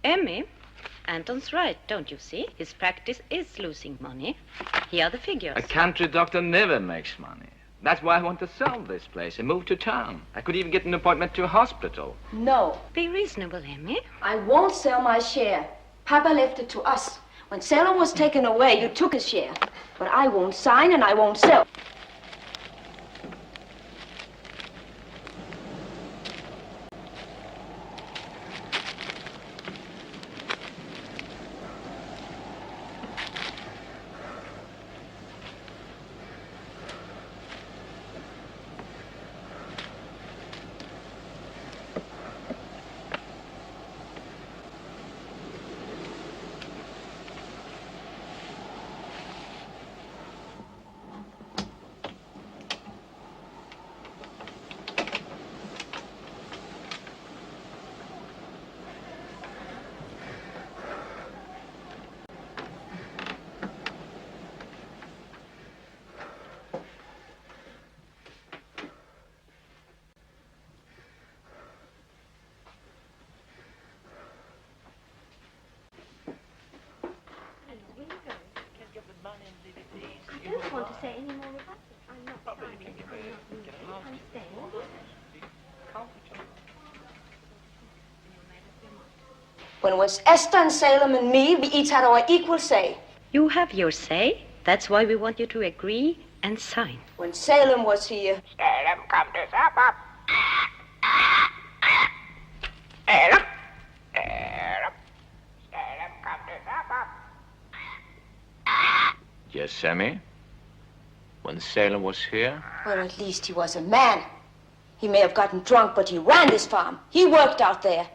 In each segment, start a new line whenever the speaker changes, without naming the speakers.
Emmy, Anton's right, don't you see? His practice is losing money. Here are the figures.
A country doctor never makes money. That's why I want to sell this place and move to town. I could even get an appointment to a hospital.
No.
Be reasonable, Emmy.
I won't sell my share. Papa left it to us. When Salem was taken away, you took his share. But I won't sign and I won't sell. When it was Esther and Salem and me, we each had our equal say.
You have your say. That's why we want you to agree and sign.
When Salem was here...
Salem, come to supper. Salem. Salem. Salem, come to supper.
Yes, Sammy? When Salem was here?
Well, at least he was a man. He may have gotten drunk, but he ran this farm. He worked out there.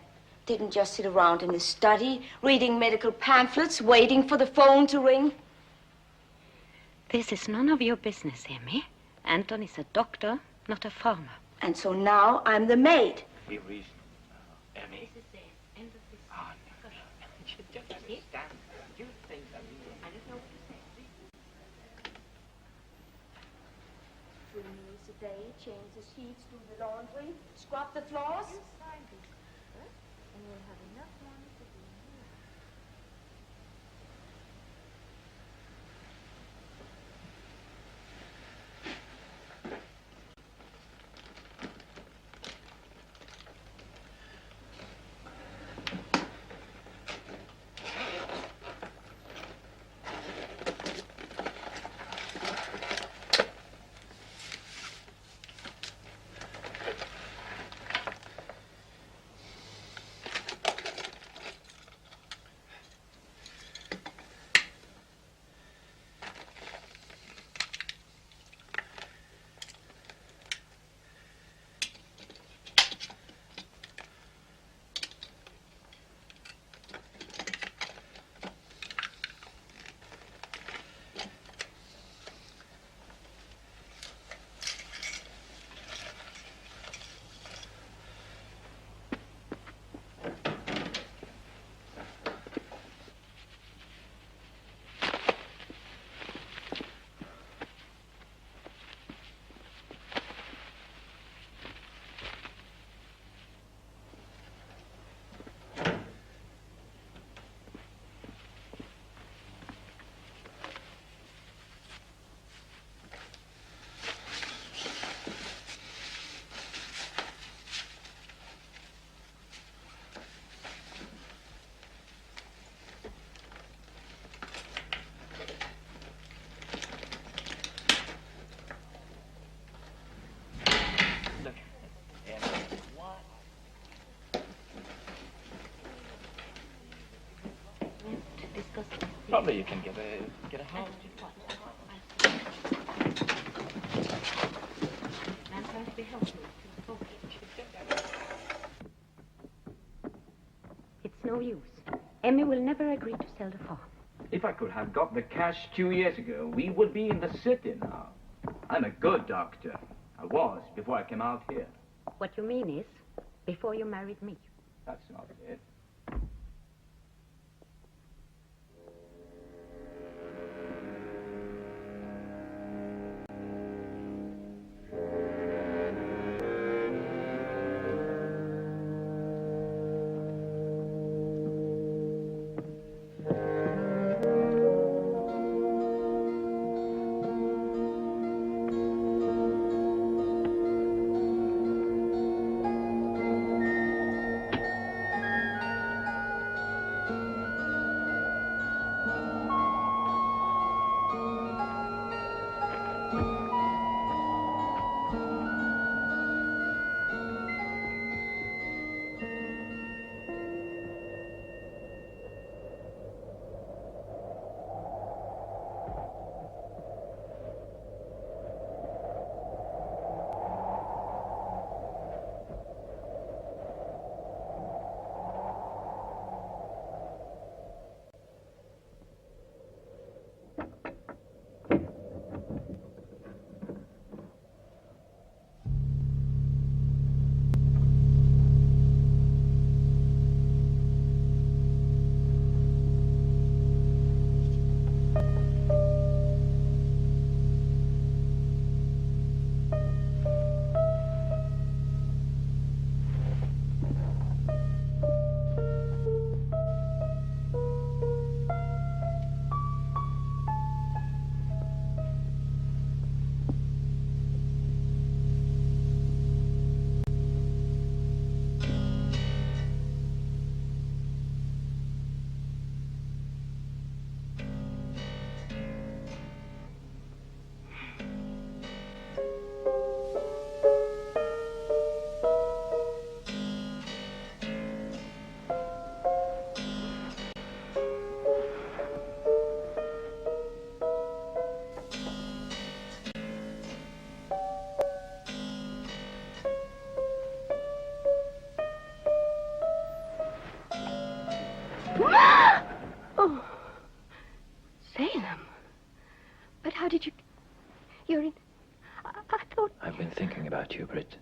didn't just sit around in his study, reading medical pamphlets, waiting for the phone to ring.
This is none of your business, Emmy. Anton is a doctor, not a farmer.
And so now I'm the maid.
Be reasonable, Emmy.
This is the end of this.
Oh, no. You just understand. You think that
I don't know what to say.
3 meals a day, change the sheets, do the laundry, scrub the floors.
And we'll have enough money to do it.
Probably you can get a house.
I'm going to be helpful. It's no use. Emmy will never agree to sell the farm.
If I could have got the cash 2 years ago, we would be in the city now. I'm a good doctor. I was before I came out here.
What you mean is, before you married me.
That's not it.
Oh, Salem. But how did you... You're in... I thought...
I've been thinking about you, Britt.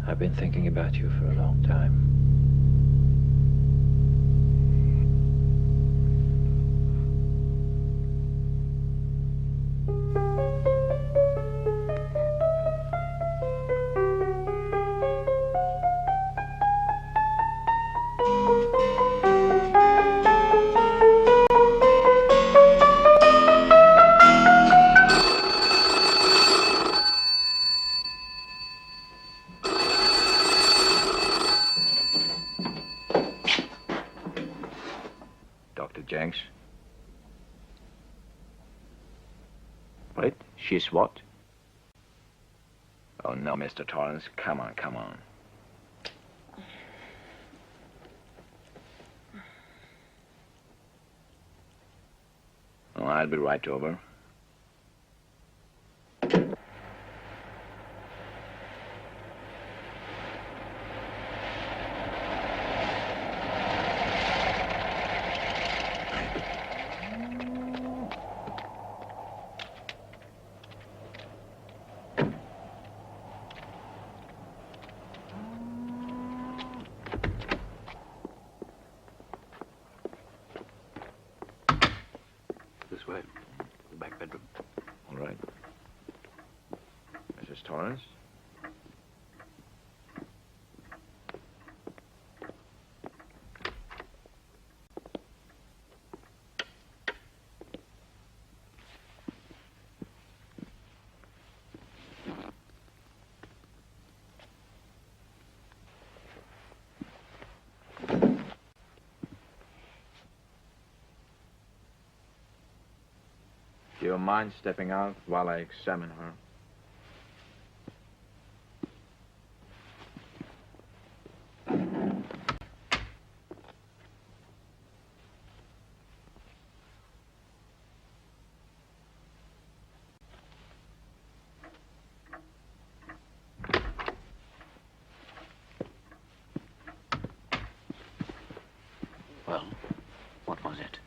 I've been thinking about you for a long time.
Jenks. Wait, she's what? Oh, no, Mr. Torrance. Come on, come on. Oh, I'll be right over.
This way, the back bedroom.
All right. Mrs. Torrance? Do you mind stepping out while I examine her?
Well, what was it?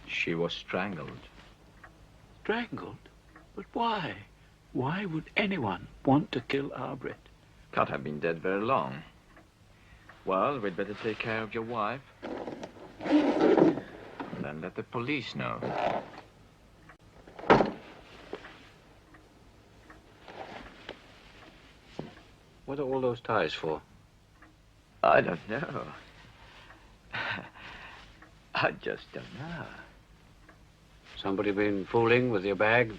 She was strangled.
Strangled? But why? Why would anyone want to kill our Britt?
Can't have been dead very long. Well, we'd better take care of your wife. And then let the police know.
What are all those ties for?
I don't know. I just don't know.
Somebody been fooling with your bag?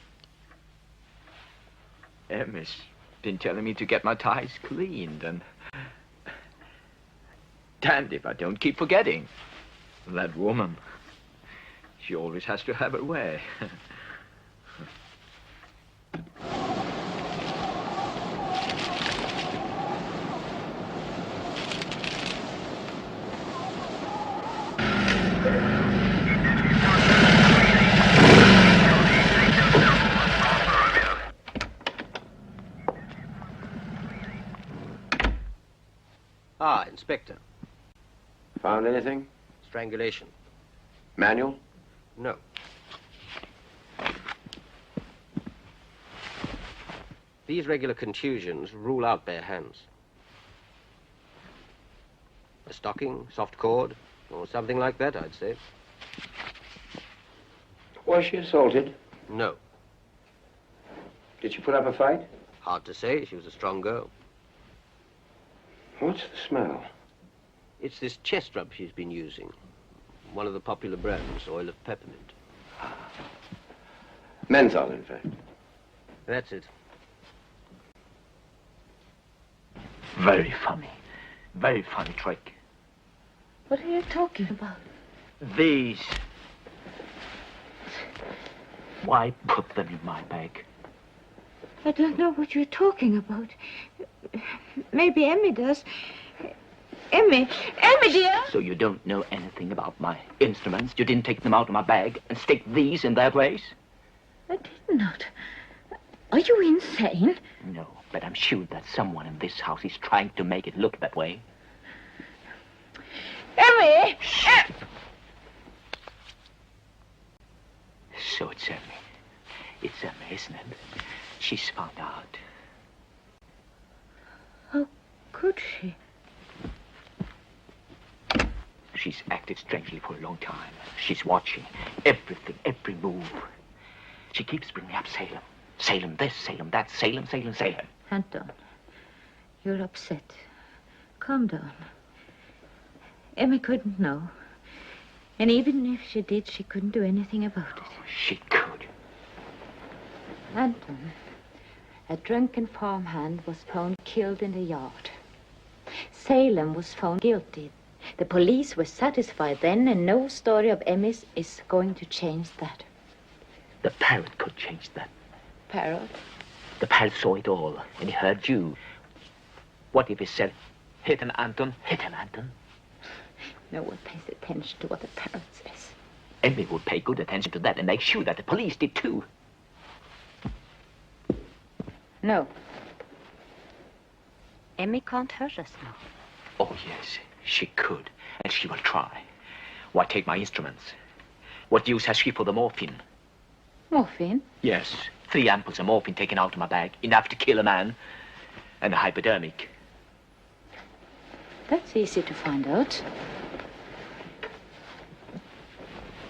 Emmy's been telling me to get my ties cleaned, and... damned if I don't keep forgetting. That woman. She always has to have her way.
Ah, Inspector.
Found anything?
Strangulation.
Manual?
No. These regular contusions rule out bare hands. A stocking, soft cord, or something like that, I'd say.
Was she assaulted?
No.
Did she put up a fight?
Hard to say. She was a strong girl.
What's the smell?
It's this chest rub she's been using. One of the popular brands, oil of peppermint.
Menthol, in fact.
That's it.
Very funny. Very funny trick.
What are you talking about?
These. Why put them in my bag?
I don't know what you're talking about. Maybe Emmy does. Emmy, dear.
So you don't know anything about my instruments? You didn't take them out of my bag and stick these in their place?
I did not. Are you insane?
No, but I'm sure that someone in this house is trying to make it look that way.
Emmy!
So it's Emmy. It's Emmy, isn't it? She's found out.
How could she?
She's acted strangely for a long time. She's watching everything, every move. She keeps bringing up Salem. Salem this, Salem that, Salem.
Anton, you're upset. Calm down. Emmy couldn't know. And even if she did, she couldn't do anything about it.
She could.
Anton, a drunken farmhand was found killed in the yard. Salem was found guilty. The police were satisfied then, and no story of Emmy's is going to change that.
The parrot could change that.
Parrot?
The parrot saw it all, and he heard you. What if he said, hit him, Anton, hit him, Anton?
No one pays attention to what the parrot says.
Emmy would pay good attention to that and make sure that the police did too.
No.
Emmy can't hurt us now.
Oh, yes, she could, and she will try. Why take my instruments? What use has she for the morphine?
Morphine?
Yes, 3 ampoules of morphine taken out of my bag, enough to kill a man, and a hypodermic.
That's easy to find out.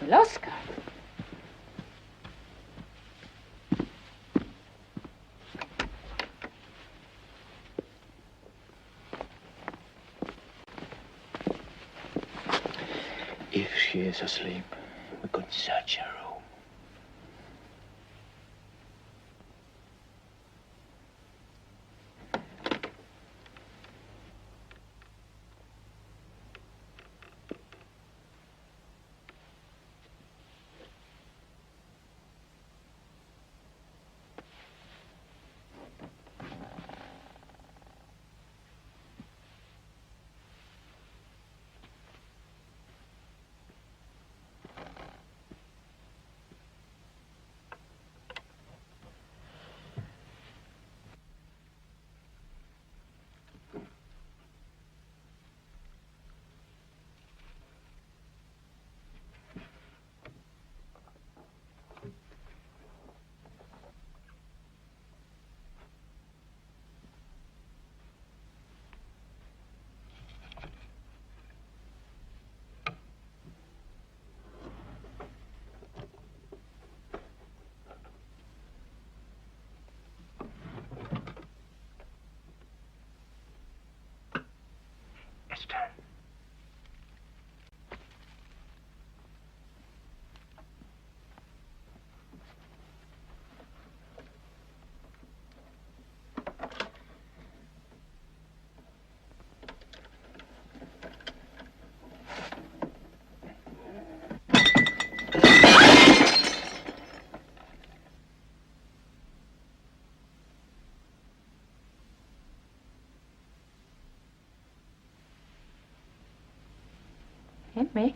Well, Oscar.
If she is asleep, we could search her room.
Esther.
Emmy?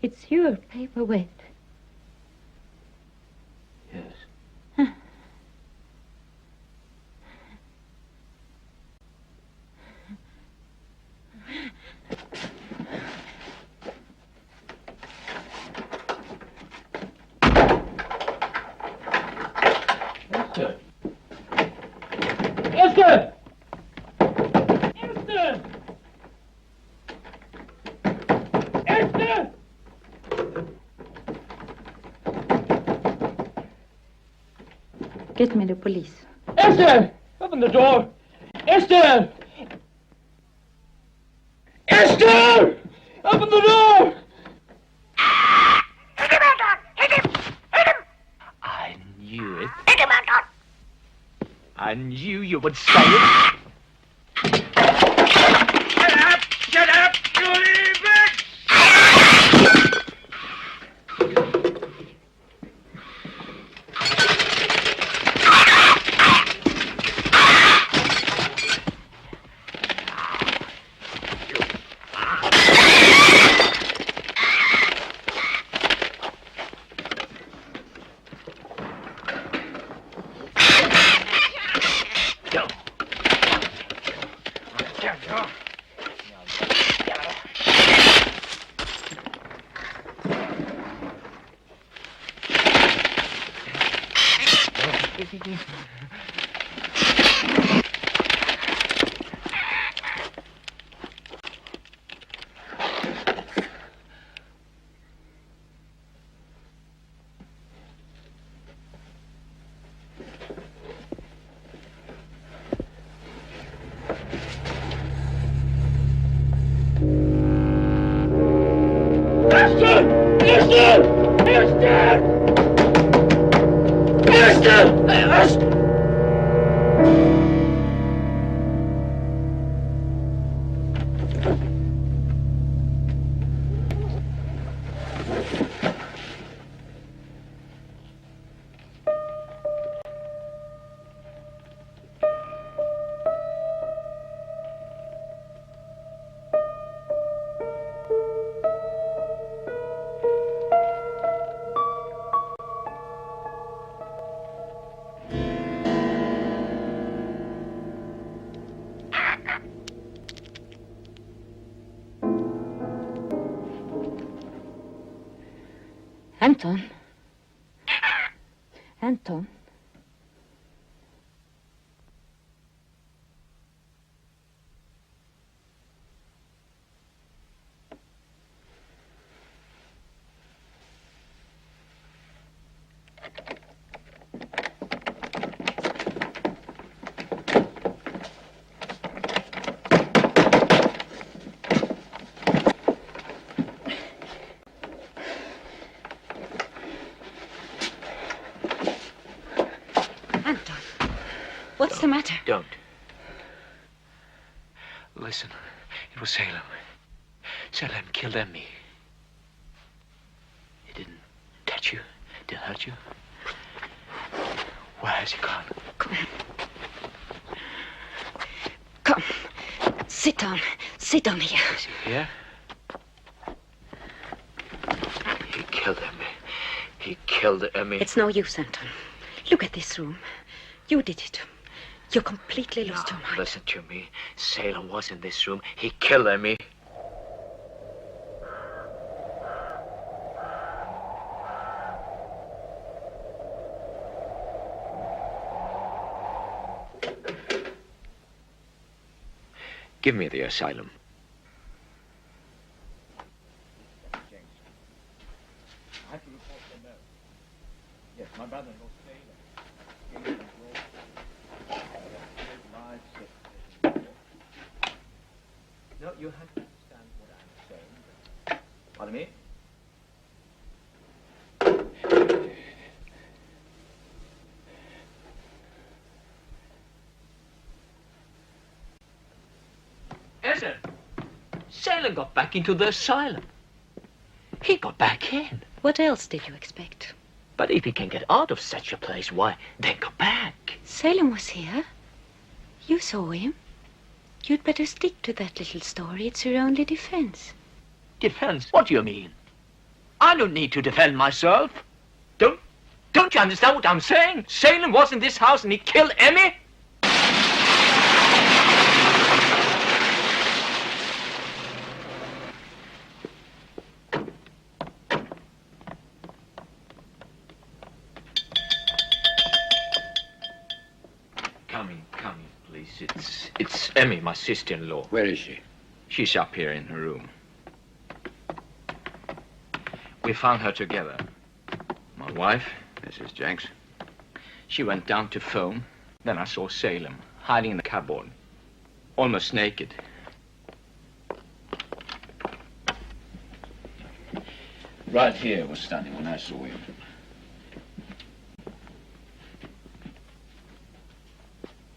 It's your paperweight.
Yes.
Esther! Esther! Esther!
Get me the police.
Esther! Open the door! Esther! Esther! Open the door!
Hit him, Anton! Hit him! Hit him!
I knew it.
Hit him, Anton!
I knew you would say it.
Anton. Anton.
What's the matter?
Don't. Listen, it was Salem. Salem killed Emmy. He didn't touch you, didn't hurt you. Where has he gone?
Come. Come. Sit down. Sit down here.
Is he here? He killed Emmy. He killed Emmy.
It's no use, Anton. Look at this room. You did it. You completely lost your mind.
Listen to me. Salem was in this room. He killed Emmy. Give me the asylum.
I have to report the note. Yes, my brother-in-law Salem. No, you have to understand what I'm saying. Pardon me?
Listen, Salem got back into the asylum. He got back in.
What else did you expect?
But if he can get out of such a place, why, then go back.
Salem was here. You saw him. You'd better stick to that little story. It's your only defense.
Defense? What do you mean? I don't need to defend myself. Don't you understand what I'm saying? Salem was in this house and he killed Emmy? Come in, please. It's Emmy, my sister-in-law.
Where is she?
She's up here in her room. We found her together. My wife, Mrs. Jenks. She went down to phone. Then I saw Salem hiding in the cupboard, almost naked. Right here was standing when I saw him.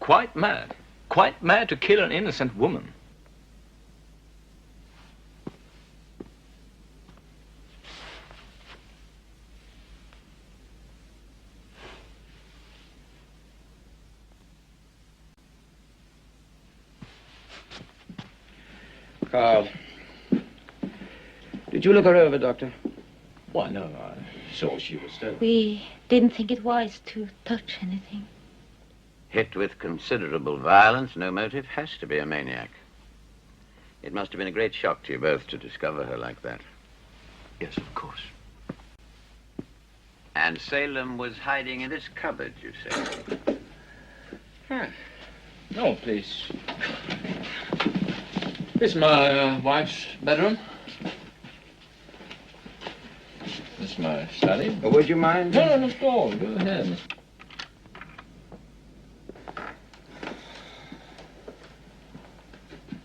Quite mad to kill an innocent woman.
Carl, did you look her over, Doctor?
Why, no, I saw she was dead.
We didn't think it wise to touch anything.
Hit with considerable violence, no motive, has to be a maniac. It must have been a great shock to you both to discover her like that.
Yes, of course.
And Salem was hiding in this cupboard, you say?
No, please. This is my wife's bedroom. This is my study.
Would you mind?
No, not at all. Go ahead.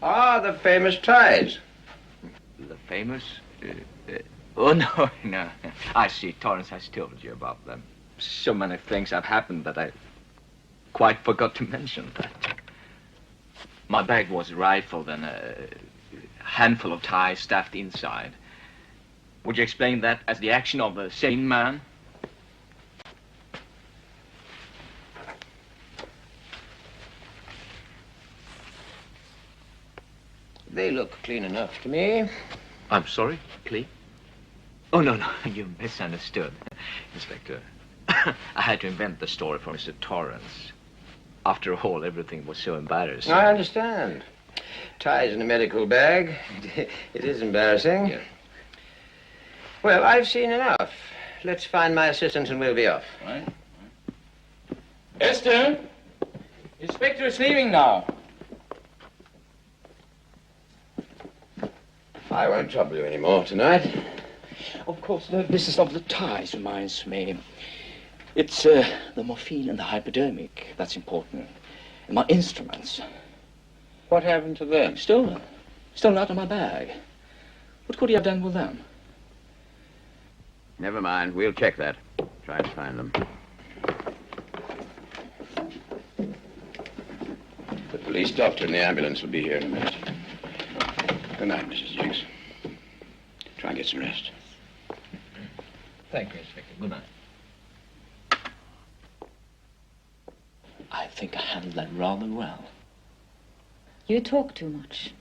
Ah, the famous ties.
The famous? Oh, no, no. I see. Torrance has told you about them. So many things have happened that I quite forgot to mention that. My bag was rifled and a handful of ties stuffed inside. Would you explain that as the action of a sane man?
They look clean enough to me.
I'm sorry, Clee? Oh, no, no, you misunderstood, Inspector. I had to invent the story for Mr. Torrance. After all, everything was so embarrassing.
I understand. Ties in a medical bag. It is embarrassing.
Yeah.
Well, I've seen enough. Let's find my assistant and we'll be off.
Right. Esther! Inspector is leaving now.
I won't trouble you anymore tonight.
Of course, the business of the ties reminds me. It's the morphine and the hypodermic that's important. And my instruments.
What happened to them?
Stolen. Stolen out of my bag. What could he have done with them?
Never mind. We'll check that. Try to find them.
The police doctor and the ambulance will be here in a minute. Good night, Mrs. Jenks. Try and get some rest.
Thank you, Inspector. Good night.
I think I handled that rather well.
You talk too much.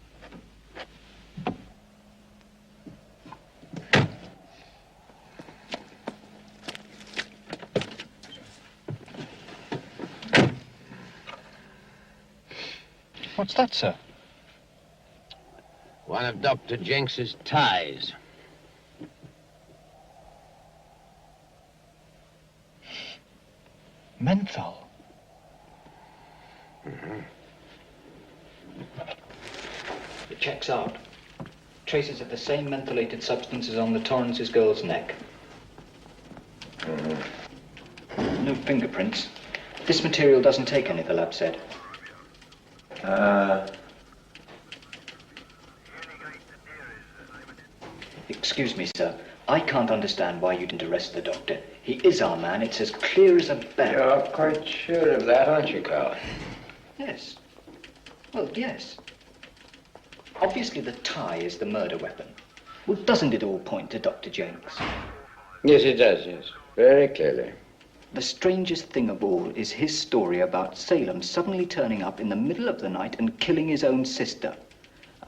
What's that, sir?
One of Dr. Jenks's ties.
Menthol.
It checks out. Traces of the same mentholated substance as on the Torrance's girl's neck. No fingerprints. This material doesn't take any, the lab said. Excuse me, sir. I can't understand why you didn't arrest the doctor. He is our man. It's as clear as a bell.
You're quite sure of that, aren't you, Carl?
Yes. Well, yes. Obviously, the tie is the murder weapon. Well, doesn't it all point to Dr. Jenks?
Yes, it does, yes. Very clearly.
The strangest thing of all is his story about Salem suddenly turning up in the middle of the night and killing his own sister.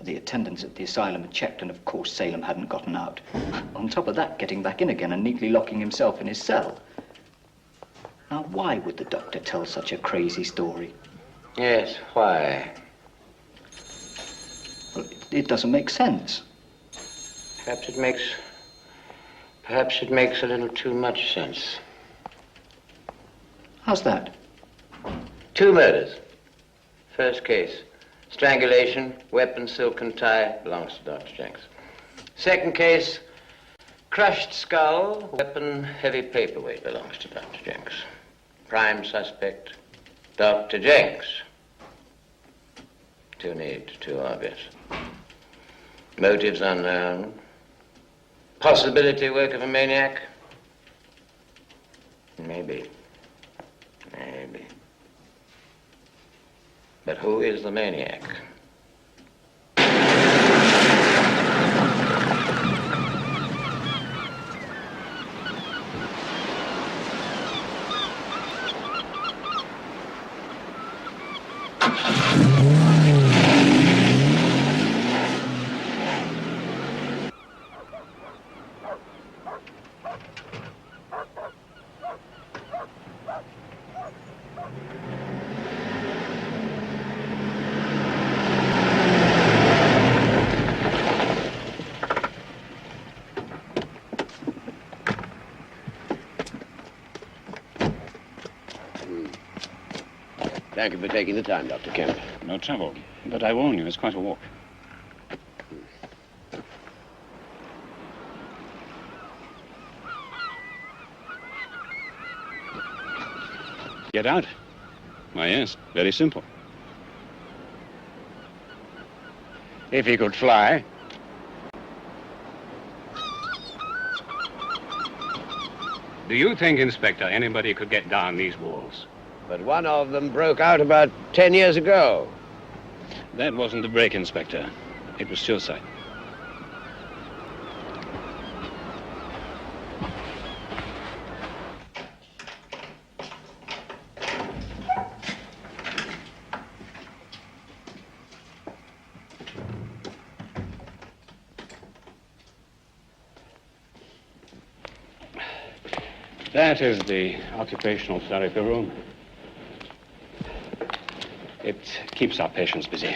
The attendants at the asylum had checked, and of course Salem hadn't gotten out. On top of that, getting back in again and neatly locking himself in his cell. Now, why would the doctor tell such a crazy story?
Yes, why?
Well, it doesn't make sense.
Perhaps it makes a little too much sense.
How's that?
2 murders. First case, strangulation, weapon, silken tie, belongs to Dr. Jenks. Second case, crushed skull, weapon, heavy paperweight, belongs to Dr. Jenks. Prime suspect, Dr. Jenks. Too neat, too obvious. Motives unknown. Possibility work of a maniac? Maybe. Maybe. But who is the maniac? Thank you for taking the time, Dr. Kemp.
No trouble. But I warn you, it's quite a walk. Get out? Why, yes. Very simple. If he could fly. Do you think, Inspector, anybody could get down these walls?
But one of them broke out about 10 years ago.
That wasn't a break, Inspector. It was suicide. That is the occupational therapy room. It keeps our patients busy.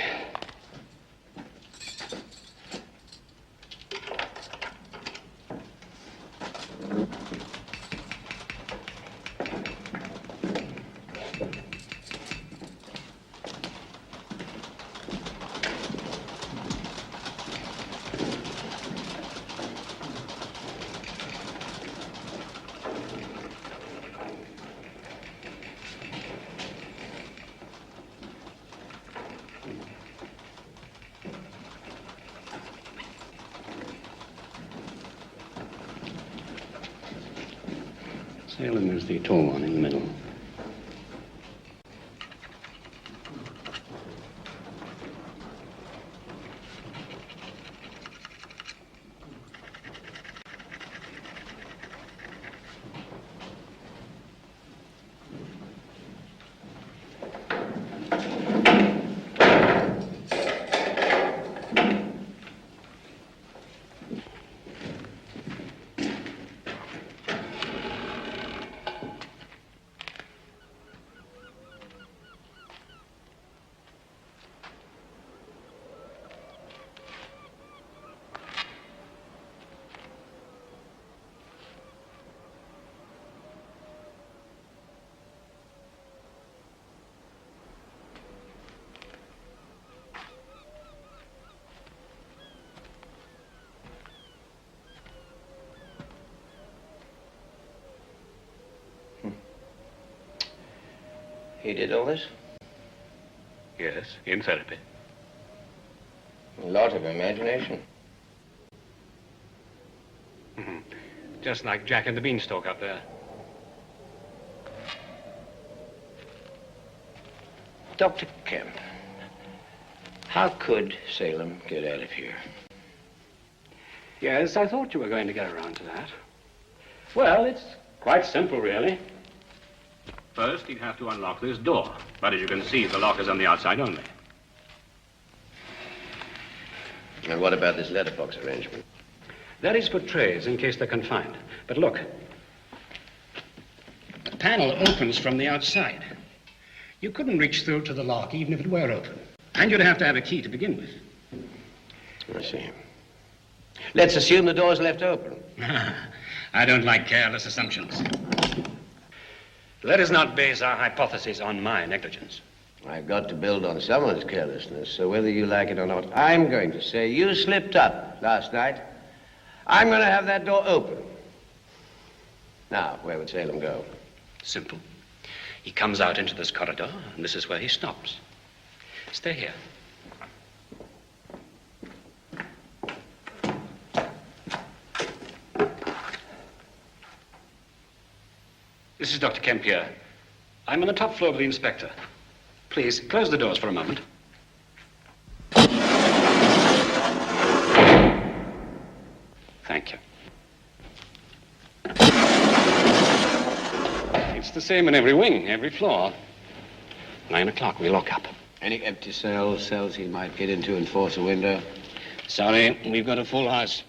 Salem is the tall one in the middle.
He did all this?
Yes, in therapy.
A lot of imagination.
Mm-hmm. Just like Jack and the Beanstalk up there.
Dr. Kemp, how could Salem get out of here?
Yes, I thought you were going to get around to that. Well, it's quite simple, really. First, he'd have to unlock this door. But as you can see, the lock is on the outside only.
And what about this letterbox arrangement?
That is for trays, in case they're confined. But look. The panel opens from the outside. You couldn't reach through to the lock, even if it were open. And you'd have to have a key to begin with.
I see. Let's assume the door's left open.
I don't like careless assumptions. Let us not base our hypothesis on my negligence.
I've got to build on someone's carelessness, so whether you like it or not, I'm going to say you slipped up last night. I'm going to have that door open. Now, where would Salem go?
Simple. He comes out into this corridor, and this is where he stops. Stay here. This is Dr. Kemp here. I'm on the top floor with the inspector. Please, close the doors for a moment. Thank you. It's the same in every wing, every floor. 9 o'clock, we lock up.
Any empty cells he might get into and force a window?
Sorry, we've got a full house.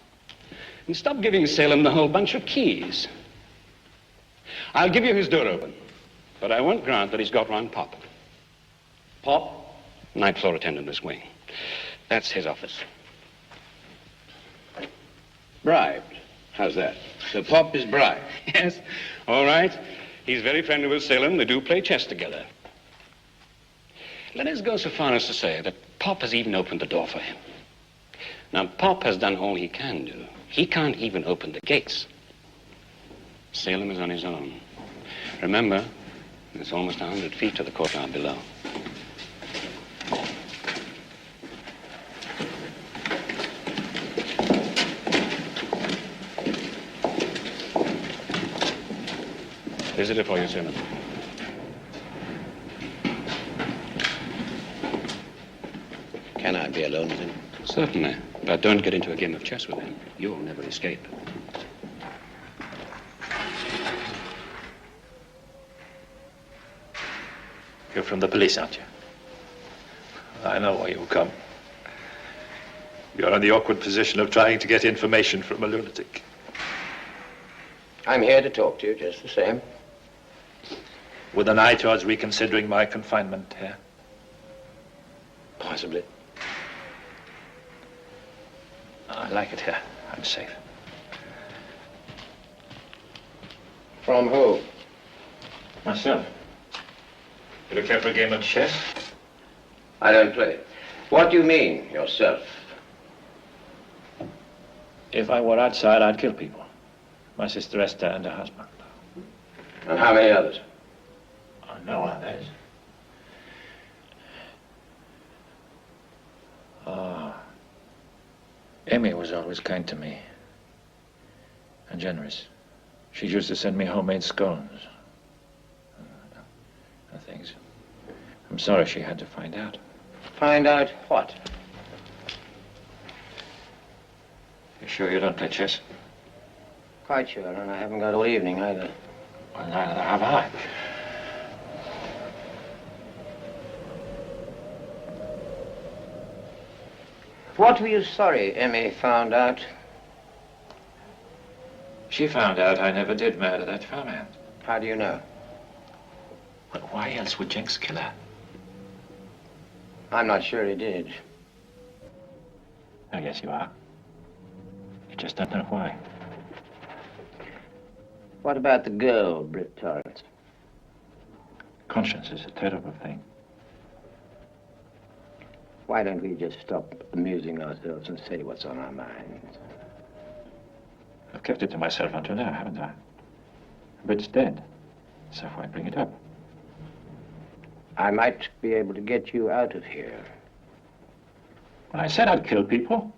And stop giving Salem the whole bunch of keys. I'll give you his door open, but I won't grant that he's got one Pop. Pop? Night floor attendant this wing. That's his office.
Bribed. How's that? So Pop is bribed?
Yes. All right. He's very friendly with Salem. They do play chess together. Let us go so far as to say that Pop has even opened the door for him. Now, Pop has done all he can do. He can't even open the gates. Salem is on his own. Remember, it's almost 100 feet to the courtyard below. Visitor for you, Salem.
Can I be alone with him?
Certainly, but don't get into a game of chess with him. You'll never escape.
You're from the police, aren't you? I know why you come. You're in the awkward position of trying to get information from a lunatic.
I'm here to talk to you just the same.
With an eye towards reconsidering my confinement here.
Possibly.
I like it here. I'm safe.
From who?
Myself. You care for a game of chess?
I don't play. What do you mean, yourself?
If I were outside, I'd kill people. My sister Esther and her husband.
And how many others?
No others. Amy was always kind to me. And generous. She used to send me homemade scones. And things. I'm sorry she had to find out.
Find out what?
You sure you don't play chess?
Quite sure, and I haven't got all evening either.
Well, neither have I.
What were you sorry Emmy found out?
She found out I never did murder that farmhand.
How do you know?
Well, why else would Jenks kill her?
I'm not sure he did.
I guess you are. You just don't know why.
What about the girl, Britt Torrance?
Conscience is a terrible thing.
Why don't we just stop amusing ourselves and say what's on our minds?
I've kept it to myself until now, haven't I? Britt's dead, so why bring it up?
I might be able to get you out of here.
Well, I said I'd kill people.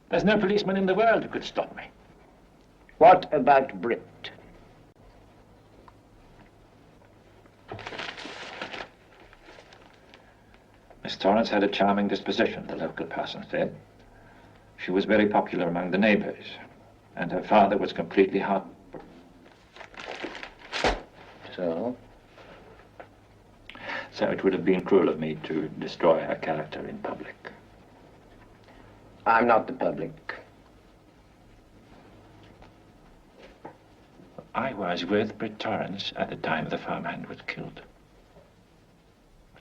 There's no policeman in the world who could stop me.
What about Britt?
Miss Torrance had a charming disposition, the local parson said. She was very popular among the neighbors, and her father was completely heart...
So?
So it would have been cruel of me to destroy her character in public.
I'm not the public.
I was with Britt Torrance at the time the farmhand was killed.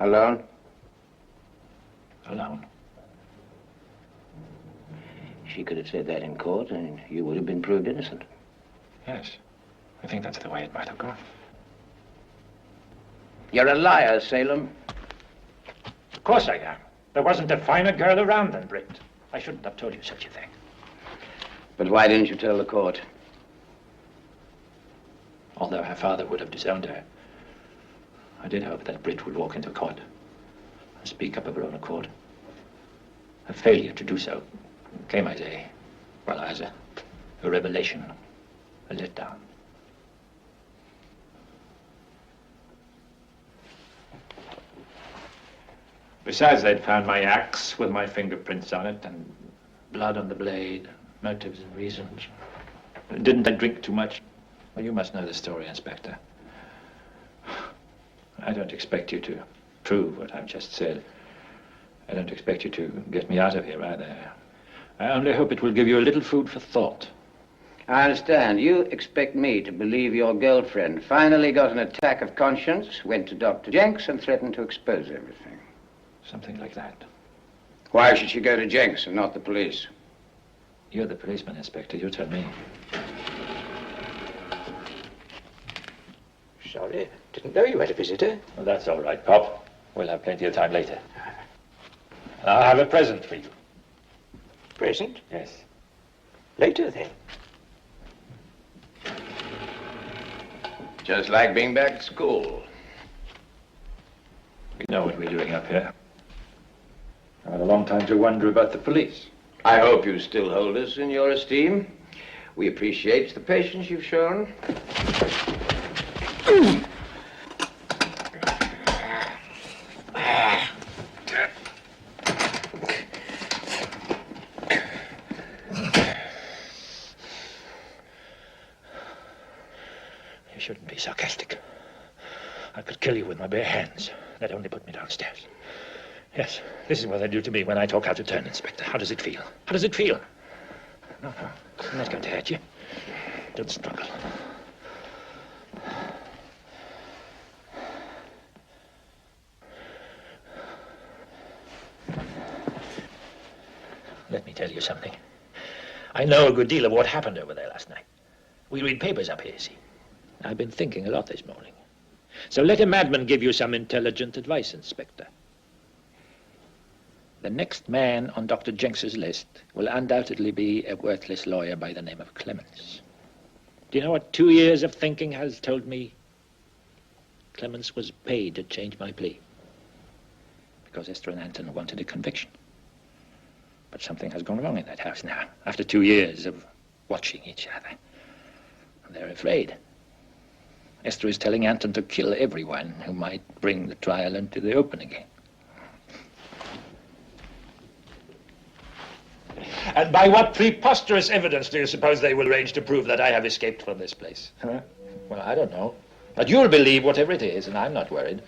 Alone?
Alone.
She could have said that in court, and you would have been proved innocent.
Yes. I think that's the way it might have gone.
You're a liar, Salem.
Of course I am. There wasn't a finer girl around than Britt. I shouldn't have told you such a thing.
But why didn't you tell the court?
Although her father would have disowned her, I did hope that Britt would walk into court and speak up of her own accord. Her failure to do so came as a revelation, a letdown. Besides, they'd found my axe with my fingerprints on it and blood on the blade, motives and reasons. Didn't I drink too much? Well, you must know the story, Inspector. I don't expect you to prove what I've just said. I don't expect you to get me out of here either. I only hope it will give you a little food for thought.
I understand. You expect me to believe your girlfriend finally got an attack of conscience, went to Dr. Jenks, and threatened to expose everything.
Something like that.
Why should she go to Jenks and not the police?
You're the policeman, Inspector. You tell me.
Sorry, didn't know you had a visitor.
Well, that's all right, Pop. We'll have plenty of time later. I'll have a present for you.
Present?
Yes.
Later, then.
Just like being back at school.
We know what we're doing up here. I've had a long time to wonder about the police.
I hope you still hold us in your esteem. We appreciate the patience you've shown.
You shouldn't be sarcastic. I could kill you with my bare hands. That only put me downstairs. Yes, this is what they do to me when I talk out of turn, Inspector. How does it feel? How does it feel? No, I'm not going to hurt you. Don't struggle. Let me tell you something. I know a good deal of what happened over there last night. We read papers up here, see. I've been thinking a lot this morning. So let a madman give you some intelligent advice, Inspector. The next man on Dr. Jenks's list will undoubtedly be a worthless lawyer by the name of Clemens. Do you know what 2 years of thinking has told me? Clemens was paid to change my plea. Because Esther and Anton wanted a conviction. But something has gone wrong in that house now, after 2 years of watching each other. They're afraid. Esther is telling Anton to kill everyone who might bring the trial into the open again. And by what preposterous evidence do you suppose they will arrange to prove that I have escaped from this place? Huh? Well, I don't know. But you'll believe whatever it is, and I'm not worried.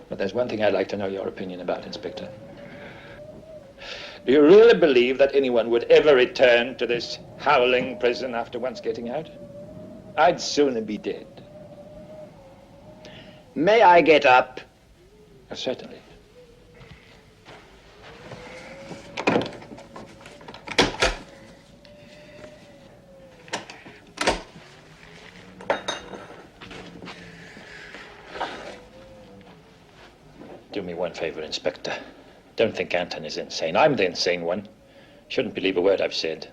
But there's one thing I'd like to know your opinion about, Inspector. Do you really believe that anyone would ever return to this howling prison after once getting out? I'd sooner be dead.
May I get up?
Certainly. Do me one favor, Inspector. Don't think Anton is insane. I'm the insane one. Shouldn't believe a word I've said.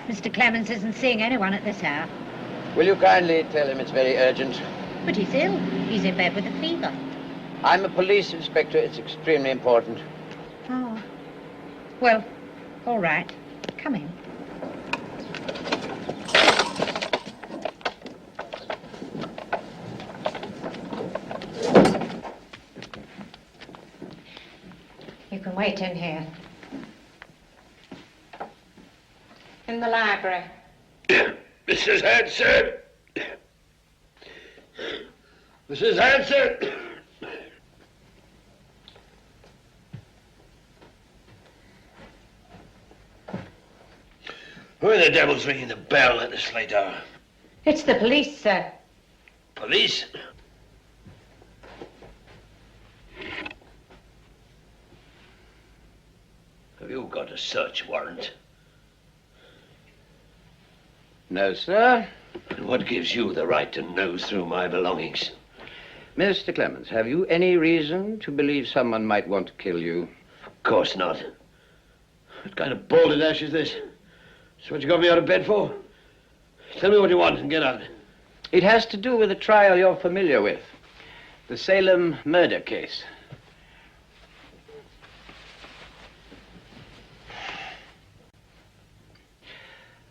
Mr. Clemens isn't seeing anyone at this hour.
Will you kindly tell him it's very urgent?
But he's ill. He's in bed with a fever.
I'm a police inspector. It's extremely important.
Oh. Well, all right. Come in. You can wait in here. In the library.
Mrs. Hanson! Mrs. Hanson! Who the devil's ringing the bell at this late hour?
It's the police, sir.
Police? Have you got a search warrant?
No, sir.
And what gives you the right to nose through my belongings?
Mr. Clemens, have you any reason to believe someone might want to kill you?
Of course not. What kind of balderdash is this? That's what you got me out of bed for? Tell me what you want and get out.
It has to do with a trial you're familiar with. The Salem murder case.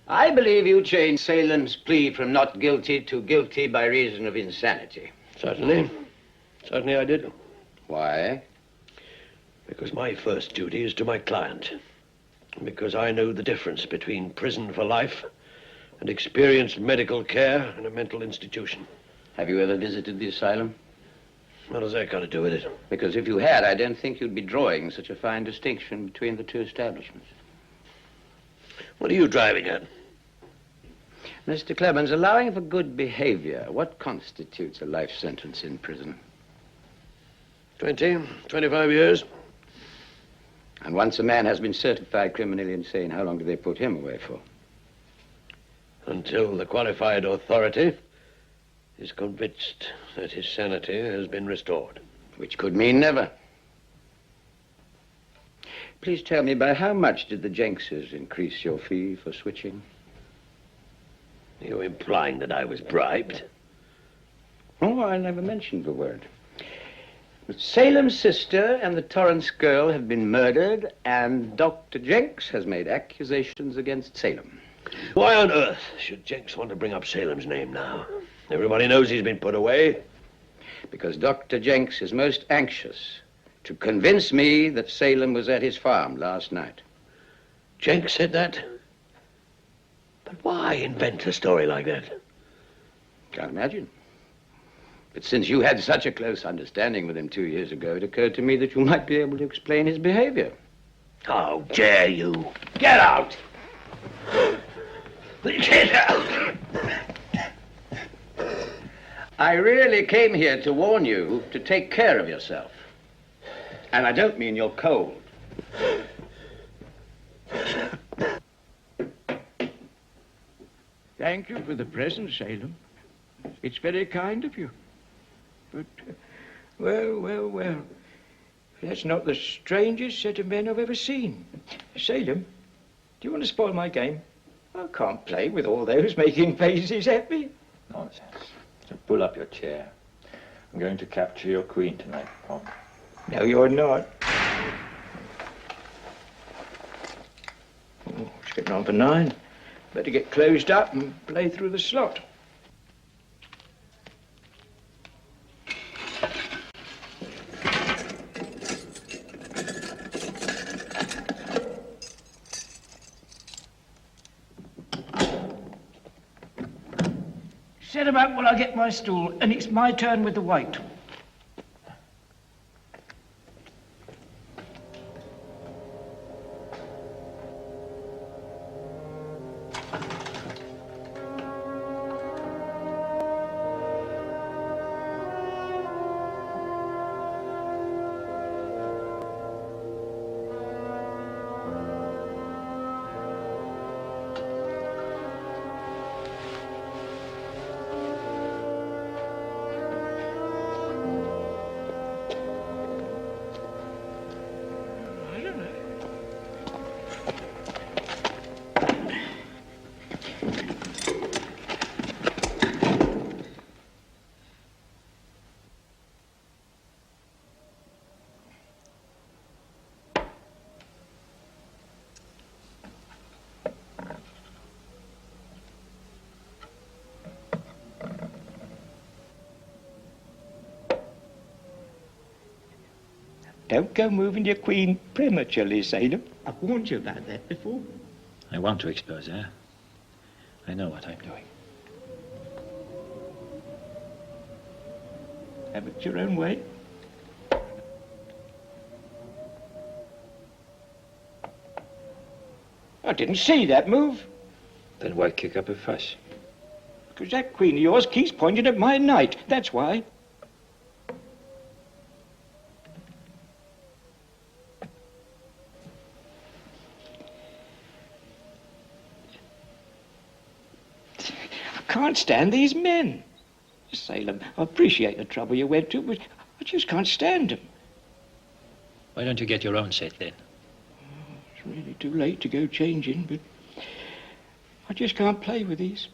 I believe you changed Salem's plea from not guilty to guilty by reason of insanity.
Certainly. Certainly I did.
Why?
Because my first duty is to my client. Because I know the difference between prison for life and experienced medical care in a mental institution.
Have you ever visited the asylum?
What has that got to do with it?
Because if you had, I don't think you'd be drawing such a fine distinction between the two establishments.
What are you driving at?
Mr. Clemens, allowing for good behavior, what constitutes a life sentence in prison?
20, 25 years.
And once a man has been certified criminally insane, how long do they put him away for?
Until the qualified authority is convinced that his sanity has been restored.
Which could mean never. Please tell me, by how much did the Jenkses increase your fee for switching?
You're implying that I was bribed?
Oh, I never mentioned the word. Salem's sister and the Torrance girl have been murdered, and Dr. Jenks has made accusations against Salem.
Why on earth should Jenks want to bring up Salem's name now? Everybody knows he's been put away.
Because Dr. Jenks is most anxious to convince me that Salem was at his farm last night.
Jenks said that? But why invent a story like that?
Can't imagine. But since you had such a close understanding with him 2 years ago, it occurred to me that you might be able to explain his behavior.
How dare you? Get out! Get out!
I really came here to warn you to take care of yourself. And I don't mean you're cold.
Thank you for the present, Salem. It's very kind of you. But, well. That's not the strangest set of men I've ever seen. Salem, do you want to spoil my game? I can't play with all those making faces at me.
Nonsense. So pull up your chair. I'm going to capture your queen tonight, Pom.
No, you're not. Oh, it's getting on for 9. Better get closed up and play through the slot. Set him up while I get my stool, and it's my turn with the white. Don't go moving your queen prematurely, Salem. I've warned you about that before.
I want to expose her. I know what I'm doing.
Have it your own way. I didn't see that move.
Then why kick up a fuss?
Because that queen of yours keeps pointing at my knight. That's why. I can't stand these men. Salem, I appreciate the trouble you went to, but I just can't stand them.
Why don't you get your own set then?
It's really too late to go changing, but I just can't play with these.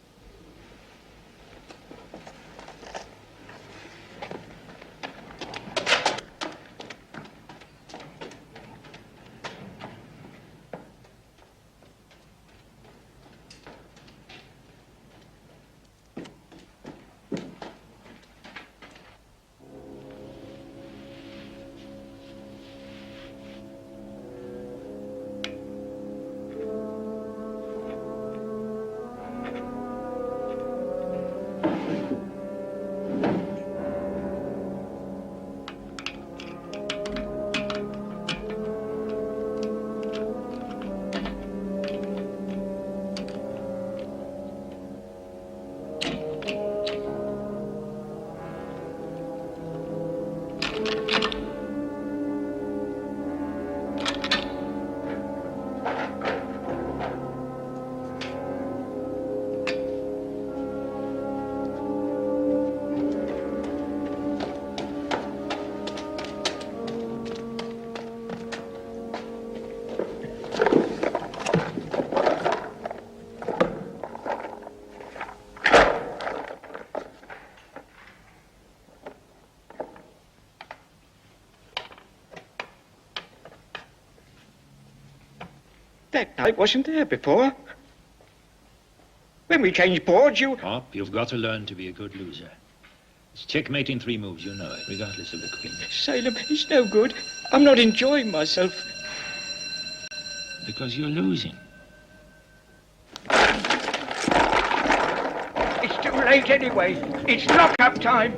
That night wasn't there before. When we changed boards, you...
Pop, you've got to learn to be a good loser. It's checkmate in 3 moves, you know it, regardless of the queen.
Salem, it's no good. I'm not enjoying myself.
Because you're losing.
It's too late anyway. It's lock-up time.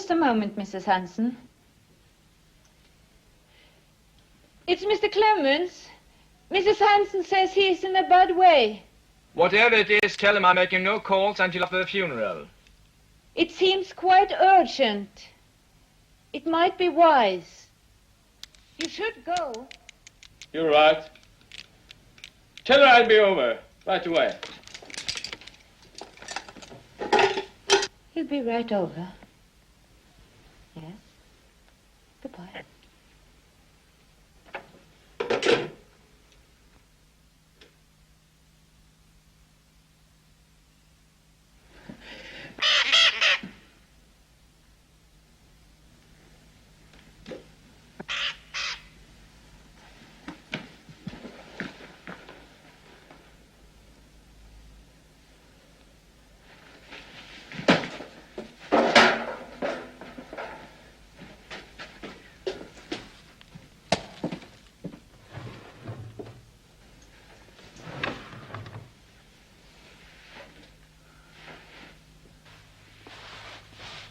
Just a moment, Mrs. Hanson. It's Mr. Clemens. Mrs. Hanson says he's in a bad way.
Whatever it is, tell him I'm making no calls until after the funeral.
It seems quite urgent. It might be wise. You should go.
You're right. Tell her I'll be over right away.
He'll be right over. Yes. Goodbye.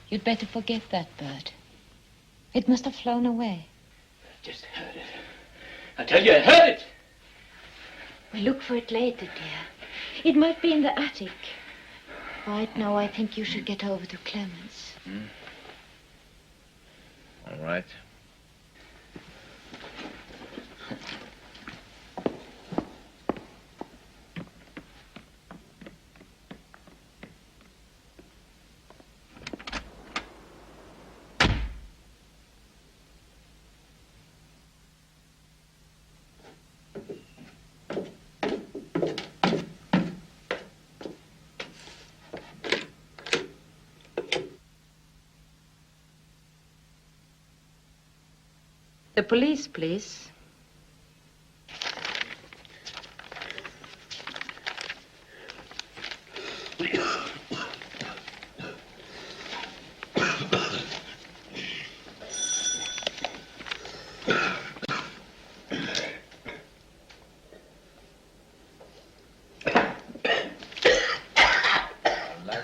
You'd better forget that bird. It must have flown away.
I just heard it. I tell you, I heard it!
We'll look for it later, dear. It might be in the attic. Right now, I think you should get over to Clemens.
All right.
The police, please.
Like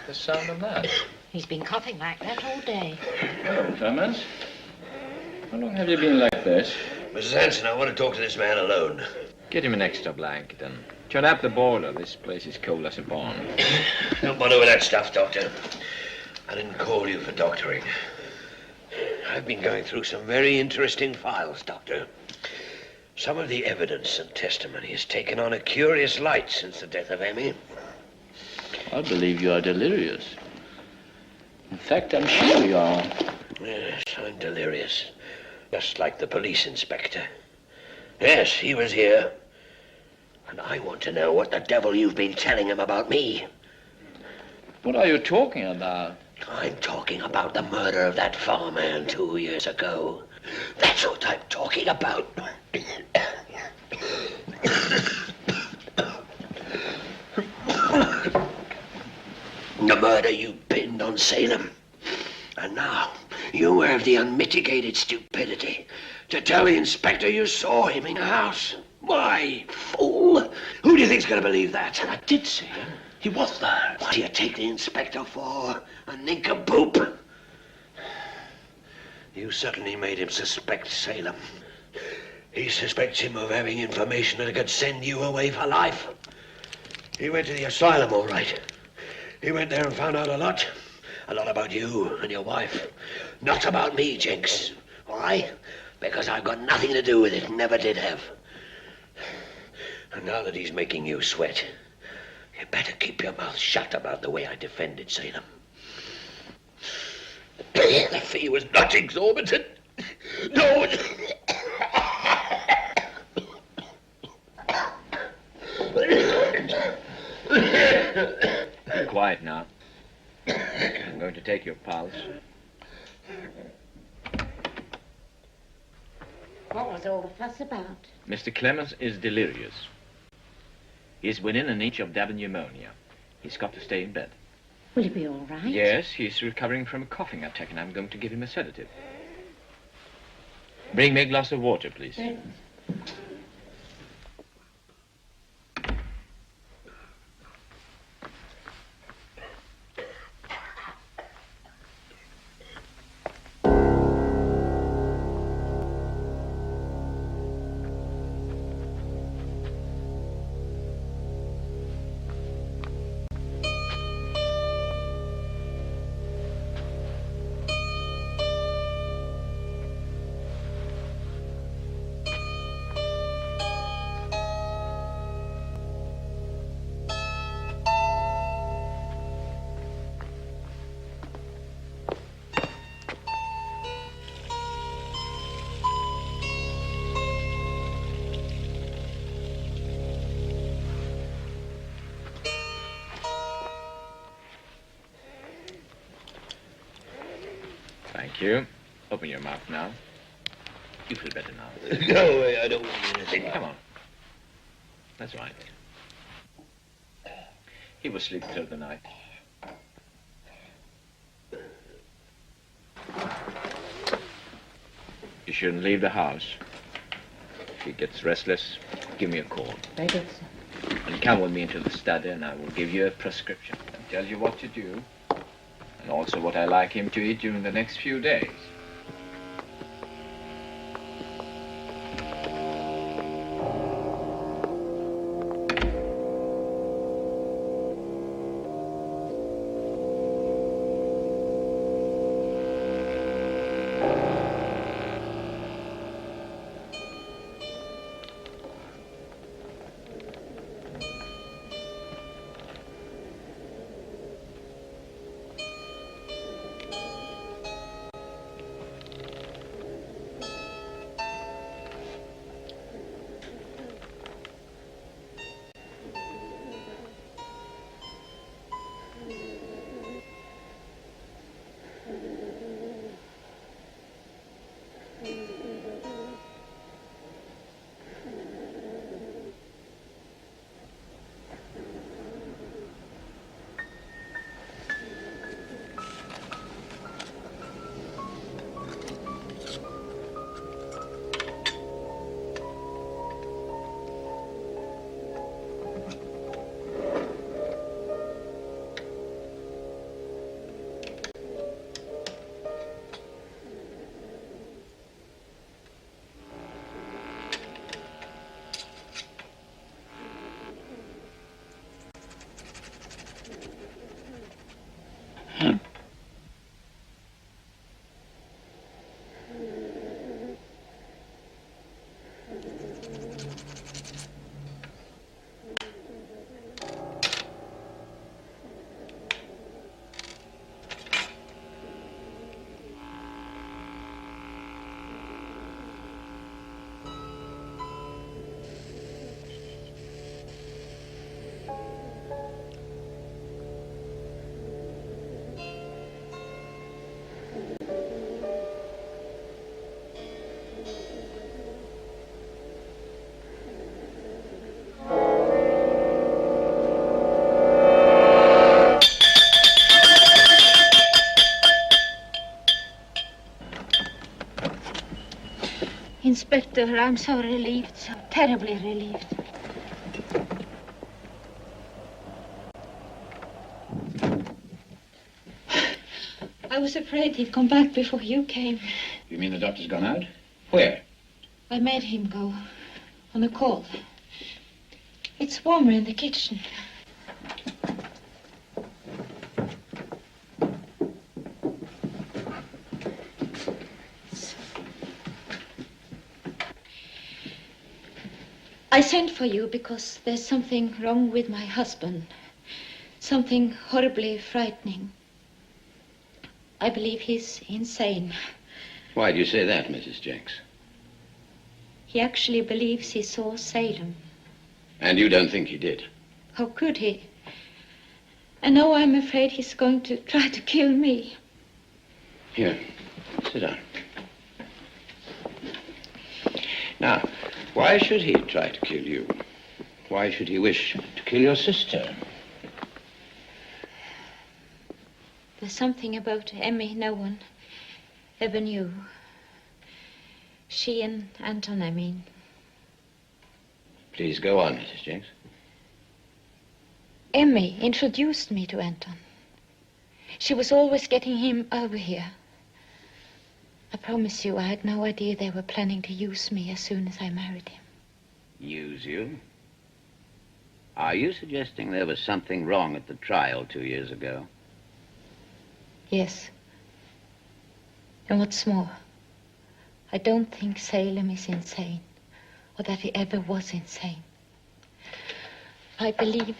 the sound of that.
He's been coughing like that all day.
Clemens? How long have you been like this?
Mrs. Hanson, I want to talk to this man alone.
Get him an extra blanket and turn up the boiler. This place is cold as a barn.
Don't bother with that stuff, Doctor. I didn't call you for doctoring. I've been going through some very interesting files, Doctor. Some of the evidence and testimony has taken on a curious light since the death of Emmy.
I believe you are delirious. In fact, I'm sure you are.
Yes, I'm delirious. Just like the police inspector. Yes, he was here. And I want to know what the devil you've been telling him about me.
What are you talking about?
I'm talking about the murder of that farmhand 2 years ago. That's what I'm talking about. The murder you pinned on Salem. And now you have the unmitigated stupidity to tell the inspector you saw him in the house. Why, fool? Who do you think's going to believe that?
I did see him. He was there.
What do you take the inspector for? A nincompoop? You certainly made him suspect Salem. He suspects him of having information that could send you away for life. He went to the asylum, all right. He went there and found out a lot. A lot about you and your wife. Not about me, Jenks. Why? Because I've got nothing to do with it, never did have. And now that he's making you sweat, you better keep your mouth shut about the way I defended Salem. The fee was not exorbitant. No.
Be quiet now. I'm going to take your pulse.
What was all the fuss about?
Mr. Clemens is delirious. He's within an inch of double pneumonia. He's got to stay in bed.
Will he be all right?
Yes, he's recovering from a coughing attack, and I'm going to give him a sedative. Bring me a glass of water, please.
Yes.
Thank you. Open your mouth now. You feel better now.
Go away, I don't want anything.
Come on. That's right. He will sleep through the night. You shouldn't leave the house. If he gets restless, give me a call.
Very good, sir.
And come with me into the study and I will give you a prescription and tell you what to do. And also what I like him to eat during the next few days.
Inspector, I'm so relieved, so terribly relieved. I was afraid he'd come back before you came.
You mean the doctor's gone out? Where?
I made him go on a call. It's warmer in the kitchen. I sent for you because there's something wrong with my husband. Something horribly frightening. I believe he's insane.
Why do you say that, Mrs. Jenks?
He actually believes he saw Salem.
And you don't think he did?
How could he? And now I'm afraid he's going to try to kill me.
Here, sit down. Now, why should he try to kill you? Why should he wish to kill your sister?
There's something about Emmy no one ever knew. She and Anton, I mean.
Please go on, Mrs. Jenks.
Emmy introduced me to Anton. She was always getting him over here. I promise you, I had no idea they were planning to use me as soon as I married him.
Use you? Are you suggesting there was something wrong at the trial 2 years ago?
Yes. And what's more, I don't think Salem is insane, or that he ever was insane. I believe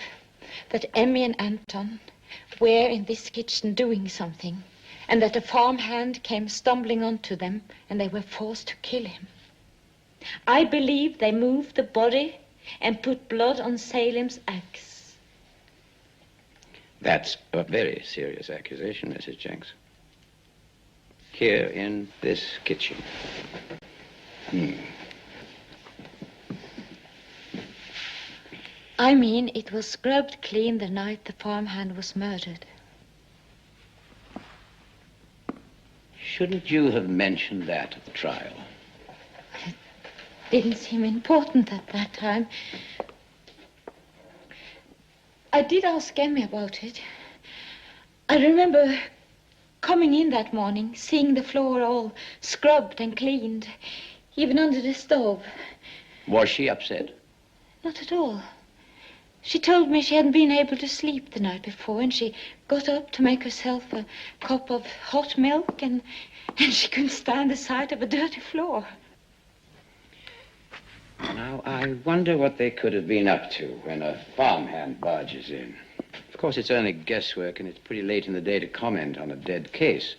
that Emmy and Anton were in this kitchen doing something, and that a farmhand came stumbling onto them, and they were forced to kill him. I believe they moved the body and put blood on Salem's axe.
That's a very serious accusation, Mrs. Jenks. Here in this kitchen.
I mean, it was scrubbed clean the night the farmhand was murdered.
Shouldn't you have mentioned that at the trial?
It didn't seem important at that time. I did ask Emmy about it. I remember coming in that morning, seeing the floor all scrubbed and cleaned, even under the stove.
Was she upset?
Not at all. She told me she hadn't been able to sleep the night before, and she got up to make herself a cup of hot milk, and she couldn't stand the sight of a dirty floor.
Now, I wonder what they could have been up to when a farmhand barges in. Of course, it's only guesswork, and it's pretty late in the day to comment on a dead case.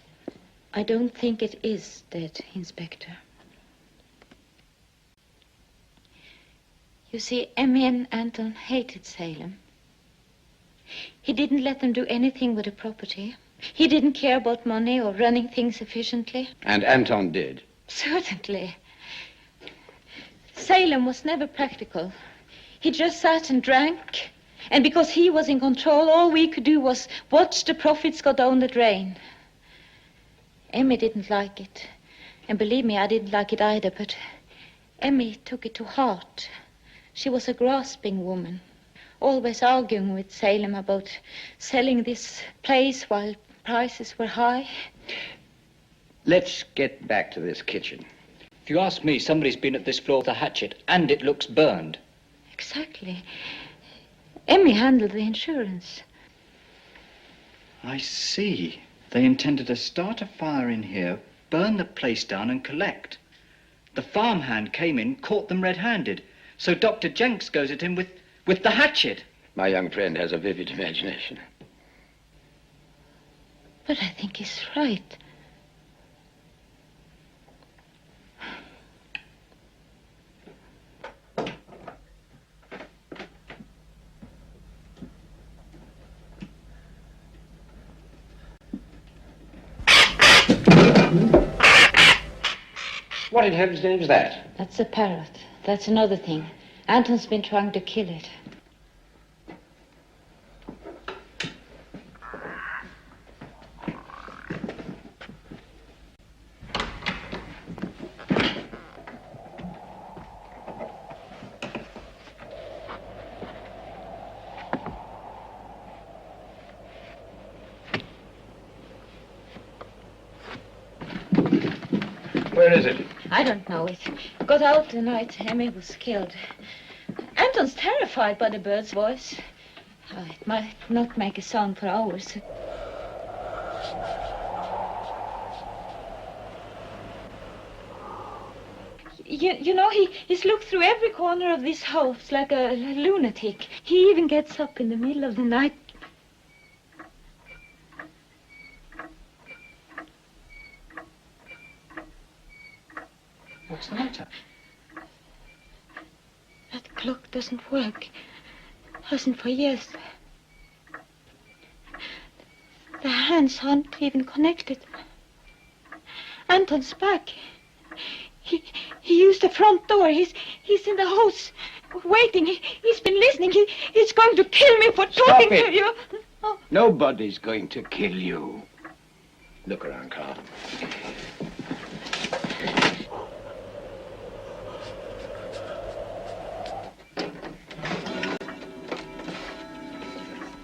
I don't think it is dead, Inspector. You see, Emmy and Anton hated Salem. He didn't let them do anything with the property. He didn't care about money or running things efficiently.
And Anton did.
Certainly. Salem was never practical. He just sat and drank. And because he was in control, all we could do was watch the profits go down the drain. Emmy didn't like it. And believe me, I didn't like it either, but Emmy took it to heart. She was a grasping woman, always arguing with Salem about selling this place while prices were high.
Let's get back to this kitchen.
If you ask me, somebody's been at this floor with a hatchet, and it looks burned.
Exactly. Emmy handled the insurance.
I see. They intended to start a fire in here, burn the place down and collect. The farmhand came in, caught them red-handed. So Dr. Jenks goes at him with the hatchet.
My young friend has a vivid imagination.
But I think he's right.
What in heaven's name is that?
That's a parrot. That's another thing. Anton's been trying to kill it.
Where is it?
I don't know. It got out the night Emmy was killed. Anton's terrified by the bird's voice. It might not make a sound for hours. You know, he's looked through every corner of this house like a lunatic. He even gets up in the middle of the night.
What's the matter?
That clock doesn't work. Hasn't for years. The hands aren't even connected. Anton's back. He used the front door. He's in the house, waiting. He's been listening. He's going to kill me for talking to you. Oh.
Nobody's going to kill you. Look around, Carl.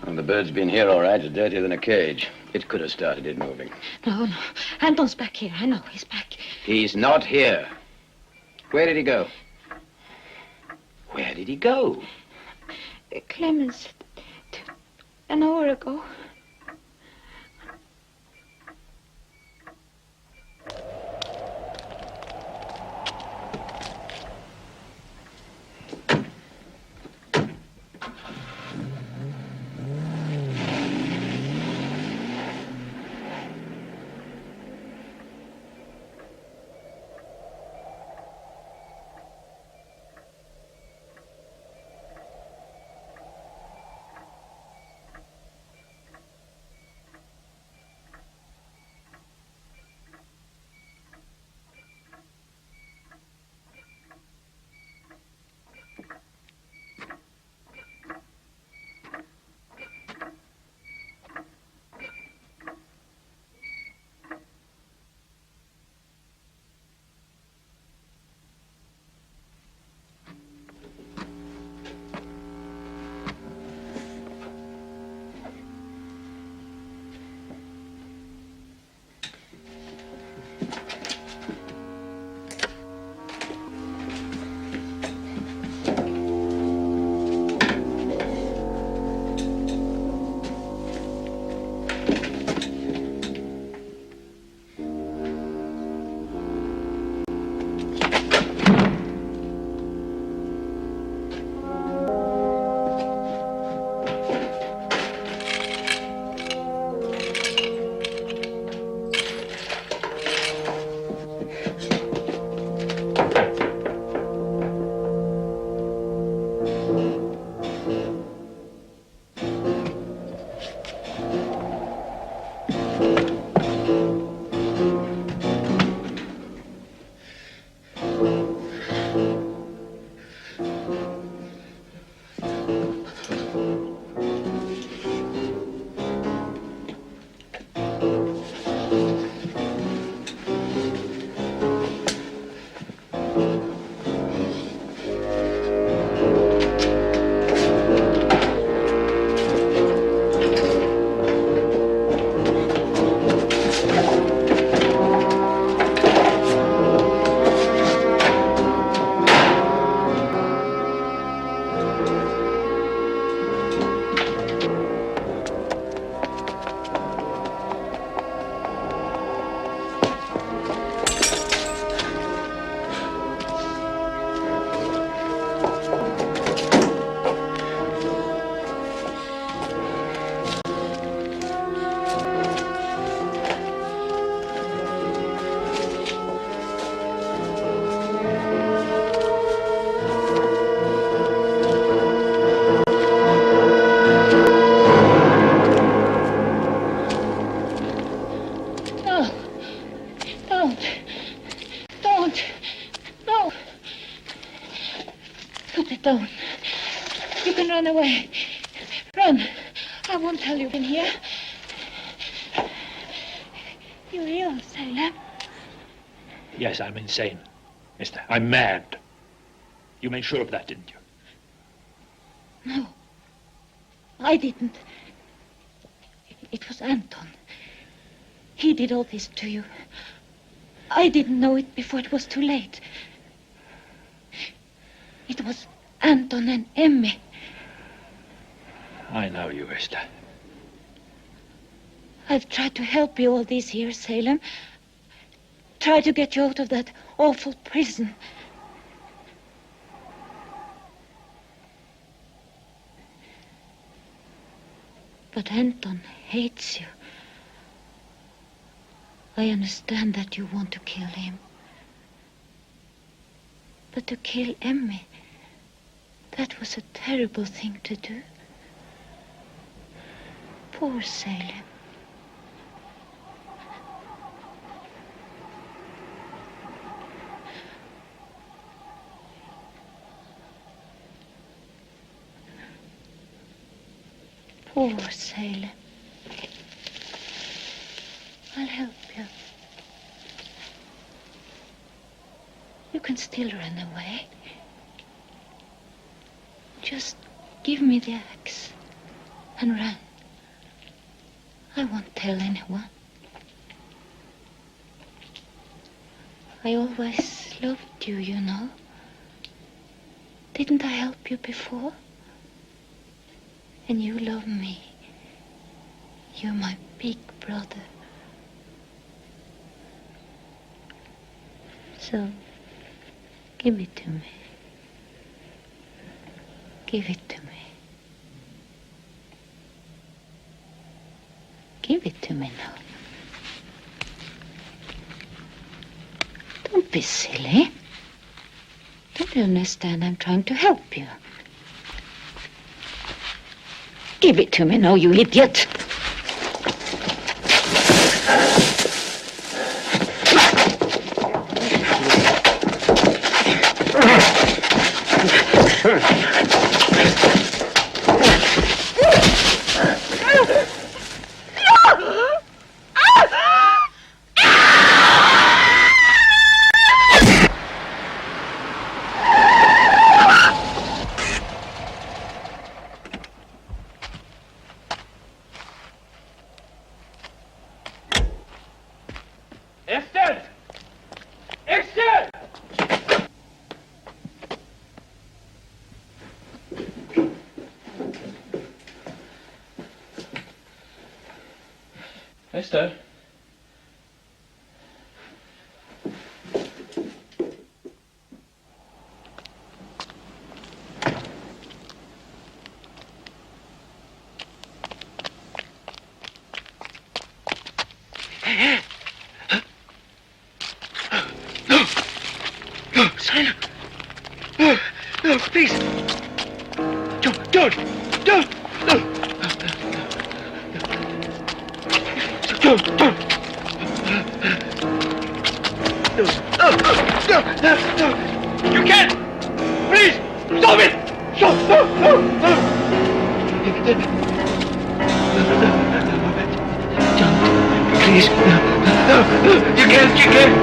The bird's been here all right. It's dirtier than a cage. It could have started it moving.
No. Anton's back here. I know. He's back.
He's not here. Where did he go? Where did he go?
Clemens, an hour ago. Run. I won't tell you've been here. You're ill, Salem.
Yes, I'm insane, mister. I'm mad. You made sure of that, didn't you?
No. I didn't. It was Anton. He did all this to you. I didn't know it before it was too late. It was Anton and Emmy.
I know you, Esther.
I've tried to help you all these years, Salem. Tried to get you out of that awful prison. But Anton hates you. I understand that you want to kill him. But to kill Emmy, that was a terrible thing to do. Poor Salem. Poor Salem. I'll help you. You can still run away. Just give me the axe and run. I won't tell anyone. I always loved you, you know. Didn't I help you before? And you love me. You're my big brother. So, give it to me. Give it to me. Give it to me now. Don't be silly. Don't you understand I'm trying to help you? Give it to me now, you idiot.
Esther?
No, Salem. No, no, please. Don't. No. You can't. Please, stop it. Stop. No. Don't. Please. No. You can't. No.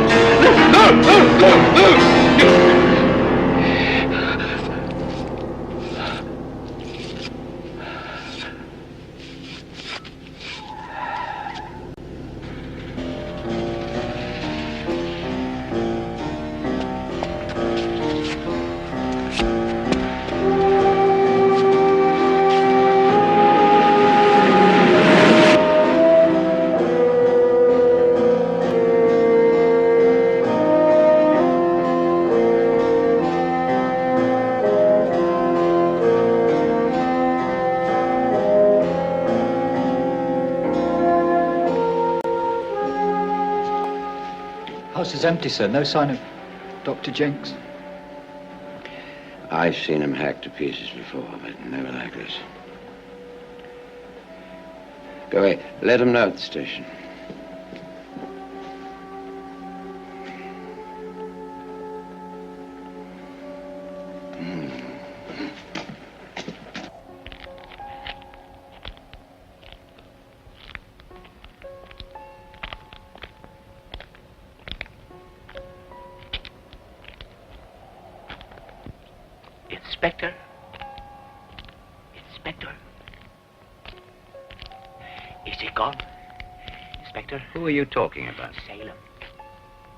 House is empty, sir. No sign of Dr. Jenks.
I've seen him hacked to pieces before, but never like this. Go away. Let him know at the station.
Inspector? Inspector? Is he gone? Inspector?
Who are you talking about?
Salem.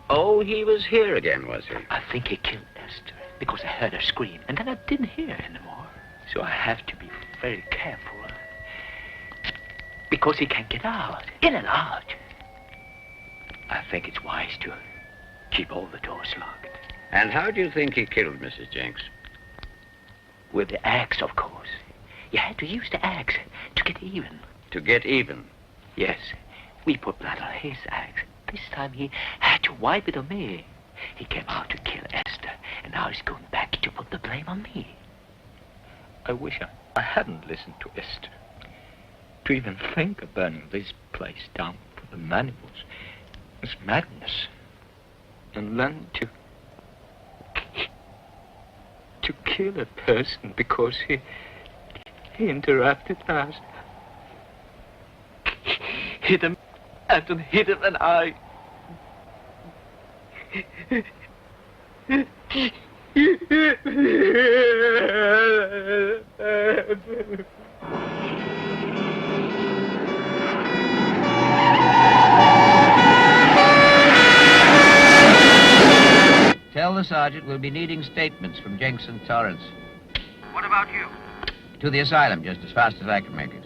Oh, he was here again, was he?
I think he killed Esther because I heard her scream, and then I didn't hear her anymore. So I have to be very careful. Because he can get out, in and out. I think it's wise to keep all the doors locked.
And how do you think he killed Mrs. Jenks?
With the axe, of course. You had to use the axe to get even.
To get even?
Yes. We put blood on his axe. This time he had to wipe it on me. He came out to kill Esther, and now he's going back to put the blame on me. I wish I hadn't listened to Esther. To even think of burning this place down for the animals is madness. And then to kill a person because he interrupted us. Hit him and hit him, and I...
Tell the sergeant we'll be needing statements from Jenks and Torrance.
What about you?
To the asylum, just as fast as I can make it.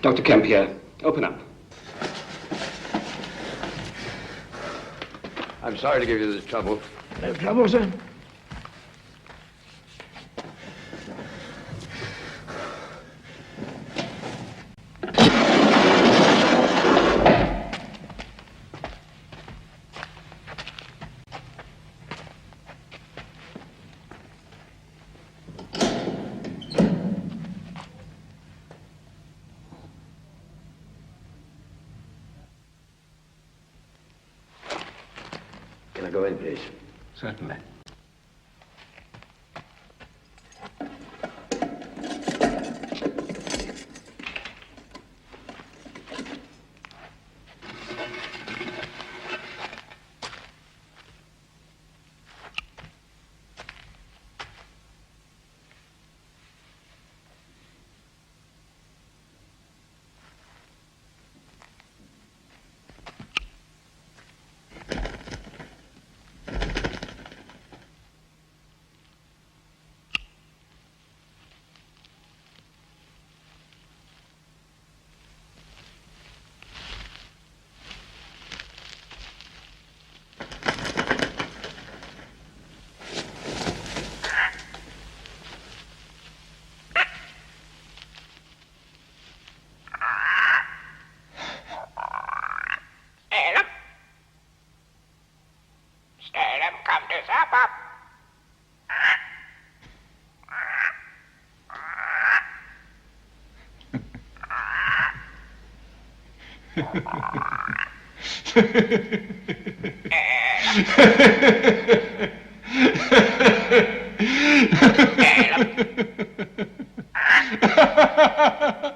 Dr. Kemp here. Open up.
I'm sorry to give you this trouble.
No trouble, sir.
Can I go in, please?
Certainly.
Salem, come to supper. Salem.